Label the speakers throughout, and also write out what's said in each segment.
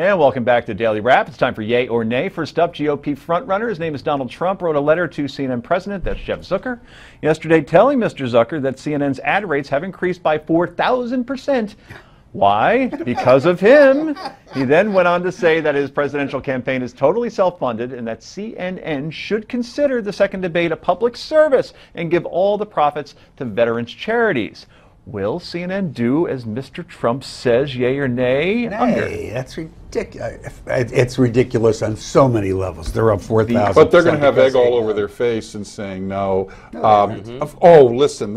Speaker 1: And welcome back to Daily Wrap. It's time for Yay or Nay. First up, GOP frontrunner, his name is Donald Trump, wrote a letter to CNN president, that's Jeff Zucker, yesterday telling Mr. Zucker that CNN's ad rates have increased by 4,000%. Why? Because of him. He then went on to say that his presidential campaign is totally self-funded and that CNN should consider the second debate a public service and give all the profits to veterans charities. Will CNN do as Mr. Trump says, yay or nay?
Speaker 2: Nay, that's ridiculous. It's ridiculous on so many levels. They're up 4,000.
Speaker 3: But they're going to have egg all over their face and saying no. Oh, listen,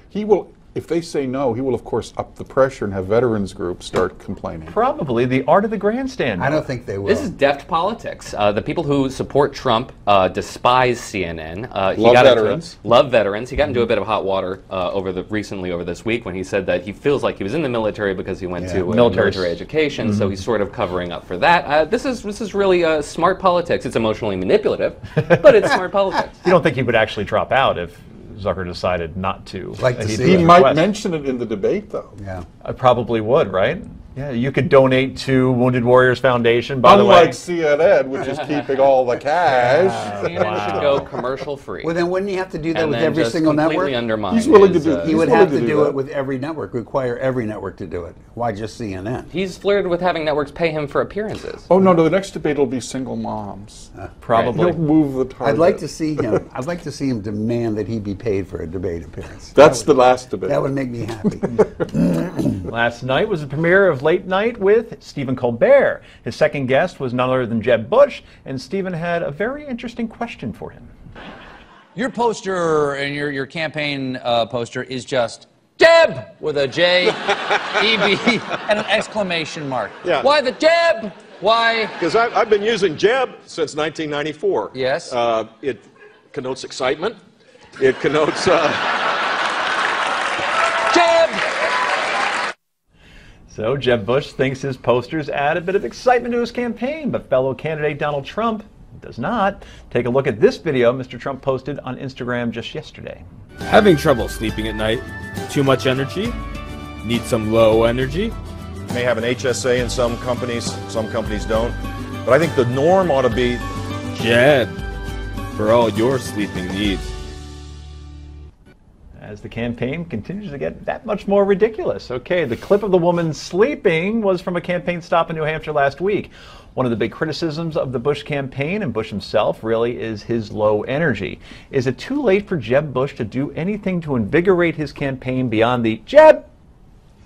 Speaker 3: he will. If they say no, he will, of course, up the pressure and have veterans groups start complaining.
Speaker 1: Probably the art of the grandstand.
Speaker 2: I don't think they will.
Speaker 4: This is deft politics. The people who support Trump despise CNN. Love veterans. He got into a bit of hot water recently over this week when he said that he feels like he was in the military because he went to military education, so he's sort of covering up for that. This is really smart politics. It's emotionally manipulative, but it's smart politics.
Speaker 1: You don't think he would actually drop out if Zucker decided not to?
Speaker 3: He might mention it in the debate, though.
Speaker 2: Yeah,
Speaker 1: I probably would, right? Yeah, you could donate to Wounded Warriors Foundation, by the way.
Speaker 3: Unlike CNN, which is keeping all the cash.
Speaker 4: CNN should go commercial free.
Speaker 2: Well, then wouldn't he have to do that with every single network?
Speaker 3: He's willing to do
Speaker 2: He would have to do it with every network, require every network to do it. Why just CNN?
Speaker 4: He's flirted with having networks pay him for appearances.
Speaker 3: Oh, no, the next debate will be single moms.
Speaker 1: Probably.
Speaker 3: He'll move the target.
Speaker 2: I'd like to see him demand that he be paid for a debate appearance.
Speaker 3: That's the last debate.
Speaker 2: That would make me happy.
Speaker 1: Last night was the premiere of Late Night with Stephen Colbert. His second guest was none other than Jeb Bush, and Stephen had a very interesting question for him.
Speaker 5: Your poster and your campaign poster is just Jeb with a J, E-B, and an exclamation mark.
Speaker 6: Yeah.
Speaker 5: Why the Jeb? Why?
Speaker 6: Because I've been using Jeb since 1994.
Speaker 5: Yes.
Speaker 6: It connotes excitement. It connotes...
Speaker 5: Jeb!
Speaker 1: So Jeb Bush thinks his posters add a bit of excitement to his campaign, but fellow candidate Donald Trump does not. Take a look at this video Mr. Trump posted on Instagram just yesterday.
Speaker 7: Having trouble sleeping at night? Too much energy? Need some low energy?
Speaker 8: You may have an HSA in some companies don't. But I think the norm ought to be
Speaker 7: Jeb, for all your sleeping needs.
Speaker 1: As the campaign continues to get that much more ridiculous. Okay, the clip of the woman sleeping was from a campaign stop in New Hampshire last week. One of the big criticisms of the Bush campaign and Bush himself really is his low energy. Is it too late for Jeb Bush to do anything to invigorate his campaign beyond the Jeb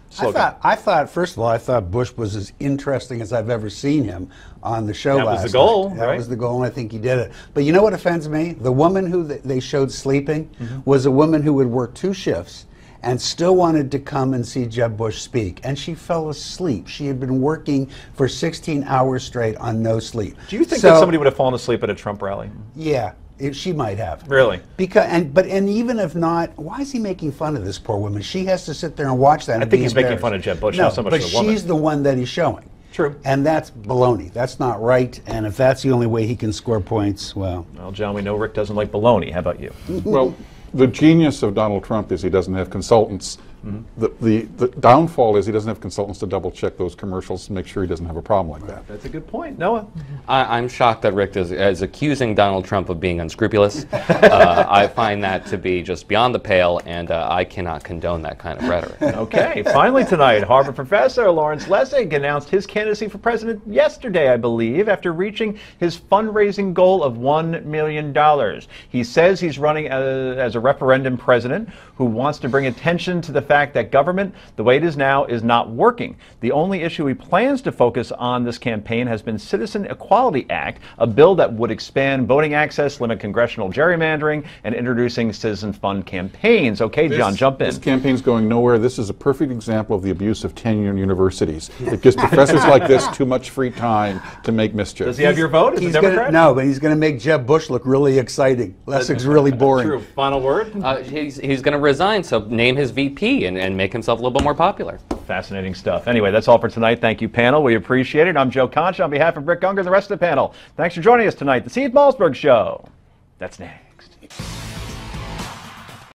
Speaker 1: slogan?
Speaker 2: I thought, first of all, I thought Bush was as interesting as I've ever seen him on the show last night.
Speaker 1: That was the goal, right?
Speaker 2: That was the goal, and I think he did it. But you know what offends me? The woman who they showed sleeping was a woman who would work 2 shifts and still wanted to come and see Jeb Bush speak. And she fell asleep. She had been working for 16 hours straight on no sleep.
Speaker 1: Do you think that somebody would have fallen asleep at a Trump rally?
Speaker 2: Yeah. She might have.
Speaker 1: Really?
Speaker 2: But even if not, why is he making fun of this poor woman? She has to sit there and watch that.
Speaker 1: I think he's making fun of Jeb Bush, not so much the woman.
Speaker 2: But she's the one that he's showing.
Speaker 1: True.
Speaker 2: And that's baloney. That's not right. And if that's the only way he can score points, well.
Speaker 1: Well, John, we know Rick doesn't like baloney. How about you?
Speaker 3: Well, the genius of Donald Trump is he doesn't have consultants. The downfall is he doesn't have consultants to double check those commercials and make sure he doesn't have a problem like that.
Speaker 1: That's a good point. Noah?
Speaker 4: I'm shocked that Rick is accusing Donald Trump of being unscrupulous. I find that to be just beyond the pale, and I cannot condone that kind of rhetoric.
Speaker 1: Okay, finally tonight, Harvard professor Lawrence Lessig announced his candidacy for president yesterday, I believe, after reaching his fundraising goal of $1 million. He says he's running as a referendum president who wants to bring attention to the fact that government, the way it is now, is not working. The only issue he plans to focus on this campaign has been Citizen Equality Act, a bill that would expand voting access, limit congressional gerrymandering, and introducing citizen fund campaigns. Okay, John, jump in.
Speaker 3: This campaign's going nowhere. This is a perfect example of the abuse of tenure in universities. It gives professors like this too much free time to make mischief.
Speaker 1: Does he have your vote as a Democrat?
Speaker 2: No, but he's going to make Jeb Bush look really exciting. Lessig's really boring.
Speaker 1: True. Final word?
Speaker 4: He's going to resign, so name his VP and make himself a little bit more popular.
Speaker 1: Fascinating stuff. Anyway, that's all for tonight. Thank you, panel. We appreciate it. I'm Joe Concha on behalf of Rick Unger and the rest of the panel. Thanks for joining us tonight. The Steve Malzberg Show. That's Nay.